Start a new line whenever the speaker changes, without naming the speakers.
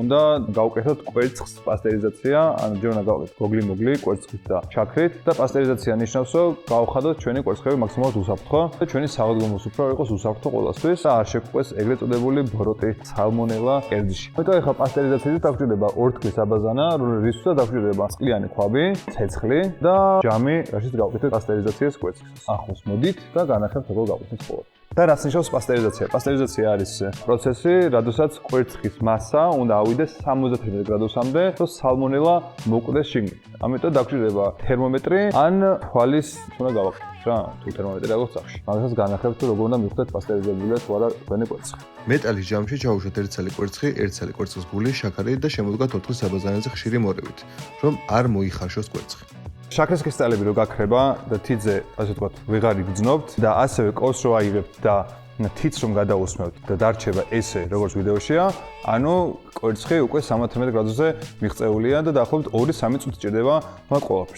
უნდა გავუკეთოთ კვერცხს პასტერიზაცია, ანუ ჯერ უნდა გავუკეთოთ გოგლი-მოგლი კვერცხით და შაქრით და პასტერიზაცია ნიშნავს, რომ გავხადოთ ჩვენი კვერცხები მაქსიმალურად უსაფრთხო და ჩვენი საღდგომოს უფრო იყოს უსაფრთხო ყოველასთვის და არ შეგვყვეს ეგრეთ წოდებული ბოროტი სალმონელა კერძში. მეტყვი ახლა პასტერიზაციისთვის დაგვჭირდება 2 თვის აბაზანა, რისთვისაც დაგვჭირდება წყლიანი ქვაბი, ცეცხლი და ჯამი, რაშიც გავუკეთოთ პასტერიზაციას კვერცხის. ახლოს მოდით და განახებთ როგორ გავუკეთოთ ყოველ. და რას ნიშნავს პასტერიზაცია? პასტერიზაცია არის პროცესი, რადგანაც კვერცხის მასა უნდა ავიდეს 71 გრადუსამდე, რომ სალმონელა მოკვდეს შიგნით. ამიტომ დაგვჭირდება თერმომეტრი ან თვალის უნდა გავაკეთოთ რა, თუ თერმომეტრი აქვს სახში. მაგასაც განახებთ თუ როგორ უნდა მივხვდეთ პასტერიზებულია თუ არა თქვენი კვერცხი.
მეტალის ჯამში ჩაუშვათ 1 ცალი კვერცხი, 1 ცალი კვერცხის გული, შაქარი და შემოდგათ 4 თვის აბაზანაზე ხშირი მორევით, რომ არ მოიხარშოს კვერცხი.
შაქრის კრისტალები რო გაქრება და თიძე, ასე ვთქვათ, ვეღარ იგრძნობთ და ასევე კოს რო აიღებთ და თიც რომ გადაусმევთ და დარჩება ესე, როგორც ვიდეოშია, ანუ კვერცხი უკვე 71 გრადუსზე მიღწეულია და დაახლოებით 2-3 წუთი ჭირდება მათ ყველაფერს.